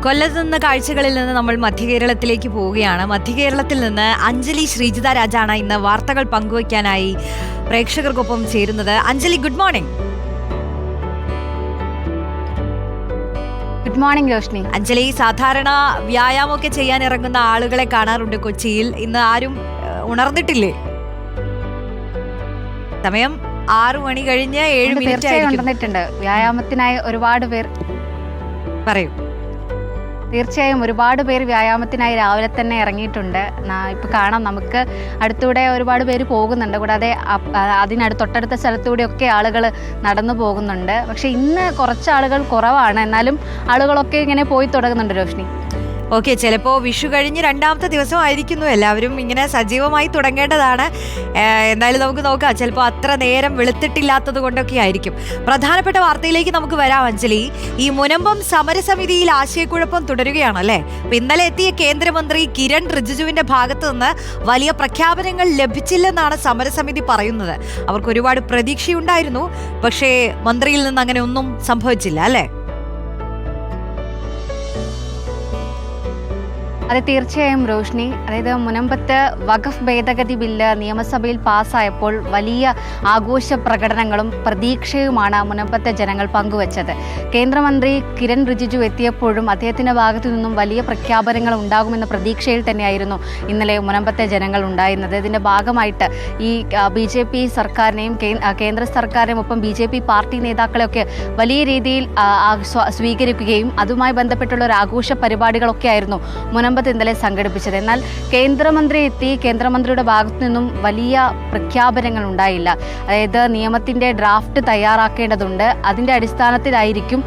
കൊല്ലത്ത് നിന്ന് കാഴ്ചകളിൽ നിന്ന് നമ്മൾ മധ്യകേരളത്തിലേക്ക് പോവുകയാണ്. മധ്യകേരളത്തിൽ നിന്ന് അഞ്ജലി ശ്രീജിത രാജാണ് ഇന്ന് വാർത്തകൾ പങ്കുവയ്ക്കാനായി പ്രേക്ഷകർക്കൊപ്പം ചേരുന്നത്. Anjali, good morning. Good morning Roshni. Anjali, സാധാരണ വ്യായാമമൊക്കെ ചെയ്യാൻ ഇറങ്ങുന്ന ആളുകളെ കാണാറുണ്ട് കൊച്ചിയിൽ. ഇന്ന് ആരും ഉണർന്നിട്ടില്ലേ? സമയം 6 മണി കഴിഞ്ഞ് 7 മിനിറ്റ് ഉണർന്നിട്ടുണ്ട്. വ്യായാമത്തിനായി ഒരുപാട് പേർ പറയൂ. തീർച്ചയായും ഒരുപാട് പേര് വ്യായാമത്തിനായി രാവിലെ തന്നെ ഇറങ്ങിയിട്ടുണ്ട്. ഇപ്പൊ കാണാം, നമുക്ക് അടുത്തൂടെ ഒരുപാട് പേര് പോകുന്നുണ്ട്. കൂടാതെ തൊട്ടടുത്ത സ്ഥലത്തൂടെയൊക്കെ ആളുകൾ നടന്നു പോകുന്നുണ്ട്. പക്ഷെ ഇന്ന് കുറച്ച് ആളുകൾ കുറവാണ്. എന്നാലും ആളുകളൊക്കെ ഇങ്ങനെ പോയി തുടങ്ങുന്നുണ്ട് രോഷ്നി. ഓക്കെ, ചിലപ്പോൾ വിഷു കഴിഞ്ഞ് 2ാമത്തെ ദിവസം ആയിരിക്കുന്നു. എല്ലാവരും ഇങ്ങനെ സജീവമായി തുടങ്ങേണ്ടതാണ്. എന്തായാലും നമുക്ക് നോക്കാം. ചിലപ്പോൾ അത്ര നേരം വെളുത്തിട്ടില്ലാത്തത് കൊണ്ടൊക്കെ ആയിരിക്കും. പ്രധാനപ്പെട്ട വാർത്തയിലേക്ക് നമുക്ക് വരാം. അഞ്ജലി, ഈ മുനമ്പം സമരസമിതിയിൽ ആശയക്കുഴപ്പം തുടരുകയാണല്ലേ? അപ്പൊ ഇന്നലെ എത്തിയ കേന്ദ്രമന്ത്രി കിരൺ റിജിജുവിന്റെ ഭാഗത്ത് നിന്ന് വലിയ പ്രഖ്യാപനങ്ങൾ ലഭിച്ചില്ലെന്നാണ് സമരസമിതി പറയുന്നത്. അവർക്ക് ഒരുപാട് പ്രതീക്ഷയുണ്ടായിരുന്നു, പക്ഷേ മന്ത്രിയിൽ നിന്ന് അങ്ങനെ ഒന്നും സംഭവിച്ചില്ല അല്ലേ? അത് തീർച്ചയായും രോഷ്നി. അതായത് മുനമ്പത്ത് വഖഫ് ഭേദഗതി ബില്ല് നിയമസഭയിൽ പാസ്സായപ്പോൾ വലിയ ആഘോഷ പ്രകടനങ്ങളും പ്രതീക്ഷയുമാണ് മുനമ്പത്തെ ജനങ്ങൾ പങ്കുവച്ചത്. കേന്ദ്രമന്ത്രി കിരൺ റിജിജു എത്തിയപ്പോഴും അദ്ദേഹത്തിൻ്റെ ഭാഗത്തു നിന്നും വലിയ പ്രഖ്യാപനങ്ങൾ ഉണ്ടാകുമെന്ന പ്രതീക്ഷയിൽ തന്നെയായിരുന്നു ഇന്നലെ മുനമ്പത്തെ ജനങ്ങൾ ഉണ്ടായിരുന്നത്. ഇതിൻ്റെ ഭാഗമായിട്ട് ഈ BJP സർക്കാരിനെയും കേന്ദ്ര സർക്കാരിനെയും ഒപ്പം BJP പാർട്ടി നേതാക്കളെയൊക്കെ വലിയ രീതിയിൽ സ്വീകരിക്കുകയും അതുമായി ബന്ധപ്പെട്ടുള്ള ഒരു ആഘോഷ പരിപാടികളൊക്കെ ആയിരുന്നു മുനമ്പത്ത് ഇന്നലെ സംഘടിപ്പിച്ചത്. എന്നാൽ കേന്ദ്രമന്ത്രി എത്തി, കേന്ദ്രമന്ത്രിയുടെ ഭാഗത്തു നിന്നും വലിയ പ്രഖ്യാപനങ്ങൾ ഉണ്ടായില്ല. അതായത് നിയമത്തിൻ്റെ ഡ്രാഫ്റ്റ് തയ്യാറാക്കേണ്ടതുണ്ട്, അതിൻ്റെ അടിസ്ഥാനത്തിലായിരിക്കും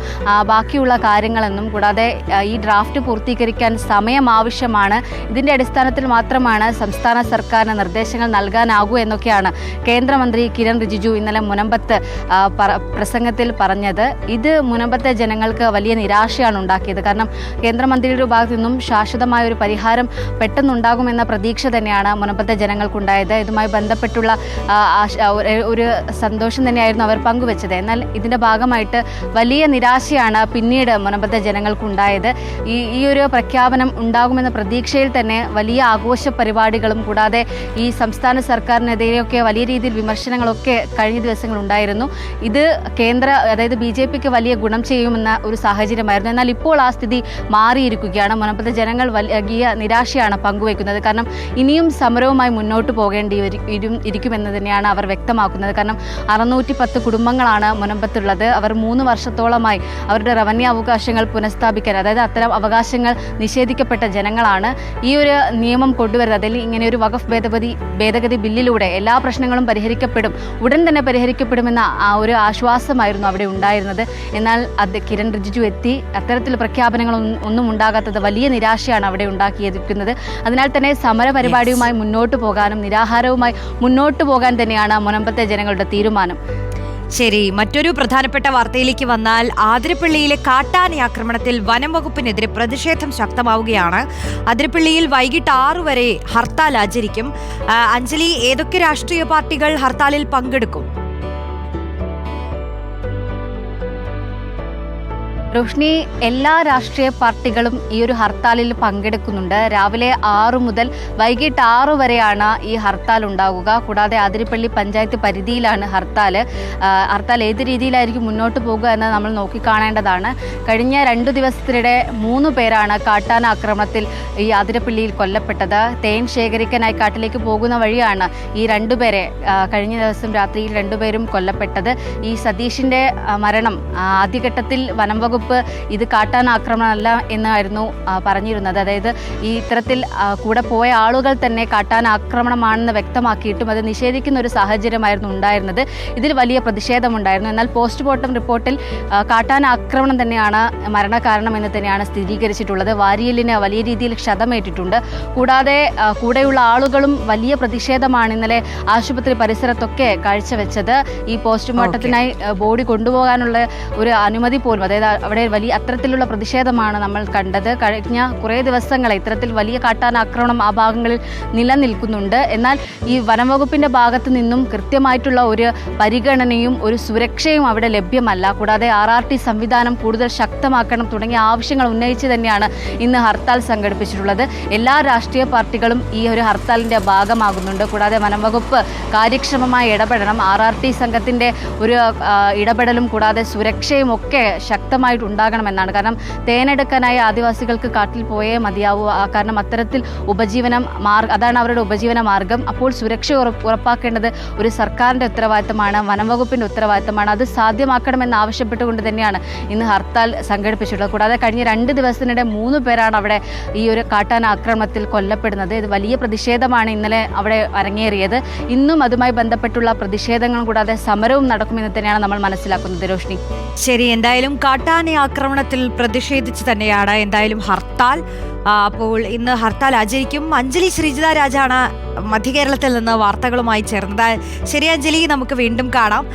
ബാക്കിയുള്ള കാര്യങ്ങളെന്നും, കൂടാതെ ഈ ഡ്രാഫ്റ്റ് പൂർത്തീകരിക്കാൻ സമയം ആവശ്യമാണ്, ഇതിൻ്റെ അടിസ്ഥാനത്തിൽ മാത്രമാണ് സംസ്ഥാന സർക്കാരിന് നിർദ്ദേശങ്ങൾ നൽകാനാകൂ എന്നൊക്കെയാണ് കേന്ദ്രമന്ത്രി കിരൺ റിജിജു ഇന്നലെ മുനമ്പത്ത് പ്രസംഗത്തിൽ പറഞ്ഞത്. ഇത് മുനമ്പത്തെ ജനങ്ങൾക്ക് വലിയ നിരാശയാണ് ഉണ്ടാക്കിയത്. കാരണം കേന്ദ്രമന്ത്രിയുടെ ഭാഗത്തു നിന്നും ശാശ്വതമായ ഒരു പരിഹാരം പെട്ടെന്നുണ്ടാകുമെന്ന പ്രതീക്ഷ തന്നെയാണ് മുനമ്പത്തെ ജനങ്ങൾക്കുണ്ടായത്. ഇതുമായി ബന്ധപ്പെട്ടുള്ള ഒരു സന്തോഷം തന്നെയായിരുന്നു അവർ പങ്കുവച്ചത്. എന്നാൽ ഇതിൻ്റെ ഭാഗമായിട്ട് വലിയ നിരാശയാണ് പിന്നീട് മുനമ്പത്തെ ജനങ്ങൾക്കുണ്ടായത്. ഈ ഒരു പ്രഖ്യാപനം ഉണ്ടാകുമെന്ന പ്രതീക്ഷയിൽ തന്നെ വലിയ ആഘോഷ പരിപാടികളും, കൂടാതെ ഈ സംസ്ഥാന സർക്കാരിനെതിരെയൊക്കെ വലിയ രീതിയിൽ വിമർശനങ്ങളൊക്കെ കഴിഞ്ഞ ദിവസങ്ങളുണ്ടായിരുന്നു. ഇത് അതായത് BJPക്ക് വലിയ ഗുണം ചെയ്യുമെന്ന ഒരു സാഹചര്യമായിരുന്നു. എന്നാൽ ഇപ്പോൾ ആ സ്ഥിതി മാറിയിരിക്കുകയാണ്. മുനമ്പത്തെ ജനങ്ങൾ വലിയ നിരാശയാണ് പങ്കുവയ്ക്കുന്നത്. കാരണം ഇനിയും സമരവുമായി മുന്നോട്ട് പോകേണ്ടി ഇരിക്കുമെന്ന് തന്നെയാണ് അവർ വ്യക്തമാക്കുന്നത്. കാരണം 610 കുടുംബങ്ങളാണ് മുനമ്പത്തുള്ളത്. അവർ 3 വർഷത്തോളമായി അവരുടെ റവന്യൂ അവകാശങ്ങൾ പുനഃസ്ഥാപിക്കാൻ, അതായത് അത്തരം അവകാശങ്ങൾ നിഷേധിക്കപ്പെട്ട ജനങ്ങളാണ്. ഈ ഒരു നിയമം കൊണ്ടുവരുന്നത്, അതിൽ ഇങ്ങനെ ഒരു വഖഫ് ഭേദഗതി ബില്ലിലൂടെ എല്ലാ പ്രശ്നങ്ങളും പരിഹരിക്കപ്പെടും, ഉടൻ തന്നെ പരിഹരിക്കപ്പെടുമെന്ന ഒരു ആശ്വാസമായിരുന്നു അവിടെ ഉണ്ടായിരുന്നത്. എന്നാൽ കിരൺ റിജിജു എത്തി അത്തരത്തിൽ പ്രഖ്യാപനങ്ങളൊന്നും ഉണ്ടാകാത്തത് വലിയ നിരാശയാണ് അവിടെ ഉണ്ടാക്കിയിരിക്കുന്നത്. അതിനാൽ തന്നെ സമരപരിപാടിയുമായി മുന്നോട്ട് പോകാനും നിരാഹാരവുമായി മുന്നോട്ട് പോകാൻ തന്നെയാണ് മുനമ്പത്തെ ജനങ്ങളുടെ തീരുമാനം. ശരി, മറ്റൊരു പ്രധാനപ്പെട്ട വാർത്തയിലേക്ക് വന്നാൽ, ആതിരപ്പള്ളിയിലെ കാട്ടാന ആക്രമണത്തിൽ വനം വകുപ്പിനെതിരെ പ്രതിഷേധം ശക്തമാവുകയാണ്. ആതിരപ്പള്ളിയിൽ വൈകിട്ട് 6 വരെ ഹർത്താൽ ആചരിക്കും. അഞ്ജലി, ഏതൊക്കെ രാഷ്ട്രീയ പാർട്ടികൾ ഹർത്താലിൽ പങ്കെടുക്കും? രോഷ്നി, എല്ലാ രാഷ്ട്രീയ പാർട്ടികളും ഈ ഒരു ഹർത്താലിൽ പങ്കെടുക്കുന്നുണ്ട്. രാവിലെ 6 മുതൽ വൈകിട്ട് 6 വരെയാണ് ഈ ഹർത്താൽ ഉണ്ടാകുക. കൂടാതെ ആതിരപ്പള്ളി പഞ്ചായത്ത് പരിധിയിലാണ് ഹർത്താൽ ഏത് രീതിയിലായിരിക്കും മുന്നോട്ട് പോകുക എന്ന് നമ്മൾ നോക്കിക്കാണേണ്ടതാണ്. കഴിഞ്ഞ 2 ദിവസത്തിനിടെ 3 പേരാണ് കാട്ടാന ആക്രമണത്തിൽ ഈ ആതിരപ്പള്ളിയിൽ കൊല്ലപ്പെട്ടത്. തേൻ ശേഖരിക്കാനായി കാട്ടിലേക്ക് പോകുന്ന വഴിയാണ് ഈ 2 പേരെ കഴിഞ്ഞ ദിവസം രാത്രിയിൽ 2 പേരും കൊല്ലപ്പെട്ടത്. ഈ സതീഷിൻ്റെ മരണം ആദ്യഘട്ടത്തിൽ വനം വകുപ്പ് ഇത് കാട്ടാന ആക്രമണമല്ല എന്നായിരുന്നു പറഞ്ഞിരുന്നത്. അതായത് ഈ ഇത്തരത്തിൽ കൂടെ പോയ ആളുകൾ തന്നെ കാട്ടാന ആക്രമണമാണെന്ന് വ്യക്തമാക്കിയിട്ടും അത് നിഷേധിക്കുന്ന ഒരു സാഹചര്യമായിരുന്നു ഉണ്ടായിരുന്നത്. ഇതിൽ വലിയ പ്രതിഷേധമുണ്ടായിരുന്നു. എന്നാൽ പോസ്റ്റ്മോർട്ടം റിപ്പോർട്ടിൽ കാട്ടാന ആക്രമണം തന്നെയാണ് മരണകാരണം എന്ന് തന്നെയാണ് സ്ഥിരീകരിച്ചിട്ടുള്ളത്. വാരിയലിന് വലിയ രീതിയിൽ ക്ഷതമേറ്റിട്ടുണ്ട്. കൂടാതെ കൂടെയുള്ള ആളുകളും വലിയ പ്രതിഷേധമാണ് ഇന്നലെ ആശുപത്രി പരിസരത്തൊക്കെ കാഴ്ചവെച്ചത്. ഈ പോസ്റ്റ്മോർട്ടത്തിനായി ബോഡി കൊണ്ടുപോകാനുള്ള ഒരു അനുമതി പോലും, അതായത് അവിടെ വലിയ അത്തരത്തിലുള്ള പ്രതിഷേധമാണ് നമ്മൾ കണ്ടത്. കഴിഞ്ഞ കുറേ ദിവസങ്ങളെ ഇത്തരത്തിൽ വലിയ കാട്ടാന ആക്രമണം ആ ഭാഗങ്ങളിൽ നിലനിൽക്കുന്നുണ്ട്. എന്നാൽ ഈ വനംവകുപ്പിൻ്റെ ഭാഗത്തു നിന്നും കൃത്യമായിട്ടുള്ള ഒരു പരിഗണനയും ഒരു സുരക്ഷയും അവിടെ ലഭ്യമല്ല. കൂടാതെ RRT സംവിധാനം കൂടുതൽ ശക്തമാക്കണം തുടങ്ങിയ ആവശ്യങ്ങൾ ഉന്നയിച്ച് തന്നെയാണ് ഇന്ന് ഹർത്താൽ സംഘടിപ്പിച്ചിട്ടുള്ളത്. എല്ലാ രാഷ്ട്രീയ പാർട്ടികളും ഈ ഒരു ഹർത്താലിൻ്റെ ഭാഗമാകുന്നുണ്ട്. കൂടാതെ വനംവകുപ്പ് കാര്യക്ഷമമായി ഇടപെടണം. RRT സംഘത്തിൻ്റെ ഒരു ഇടപെടലും കൂടാതെ സുരക്ഷയും ഒക്കെ ശക്തമായിട്ട് ഉണ്ടാകണമെന്നാണ്. കാരണം തേനെടുക്കാനായി ആദിവാസികൾക്ക് കാട്ടിൽ പോയേ മതിയാവൂ. കാരണം അത്തരത്തിൽ അതാണ് അവരുടെ ഉപജീവന മാർഗം. അപ്പോൾ സുരക്ഷ ഉറപ്പാക്കേണ്ടത് ഒരു സർക്കാരിൻ്റെ ഉത്തരവാദിത്തമാണ്, വനംവകുപ്പിൻ്റെ ഉത്തരവാദിത്തമാണ്. അത് സാധ്യമാക്കണമെന്ന് ആവശ്യപ്പെട്ടുകൊണ്ട് തന്നെയാണ് ഇന്ന് ഹർത്താൽ സംഘടിപ്പിച്ചിട്ടുള്ളത്. കൂടാതെ കഴിഞ്ഞ 2 ദിവസത്തിനിടെ 3 പേരാണ് അവിടെ ഈ ഒരു കാട്ടാന ആക്രമണത്തിൽ കൊല്ലപ്പെടുന്നത്. ഇത് വലിയ പ്രതിഷേധമാണ് ഇന്നലെ അവിടെ അരങ്ങേറിയത്. ഇന്നും അതുമായി ബന്ധപ്പെട്ടുള്ള പ്രതിഷേധങ്ങളും കൂടാതെ സമരവും നടക്കുമെന്ന് തന്നെയാണ് നമ്മൾ മനസ്സിലാക്കുന്നത്. രോഷ്നി, ശരി, എന്തായാലും കാട്ടാന ആക്രമണത്തിൽ പ്രതിഷേധിച്ച് തന്നെയാണ് എന്തായാലും ഹർത്താൽ. അപ്പോൾ ഇന്ന് ഹർത്താൽ ആചരിക്കും. അഞ്ജലി ശ്രീജിത രാജാണ് മധ്യകേരളത്തിൽ നിന്ന് വാർത്തകളുമായി ചേർന്നത്. ശരി അഞ്ജലി, നമുക്ക് വീണ്ടും കാണാം.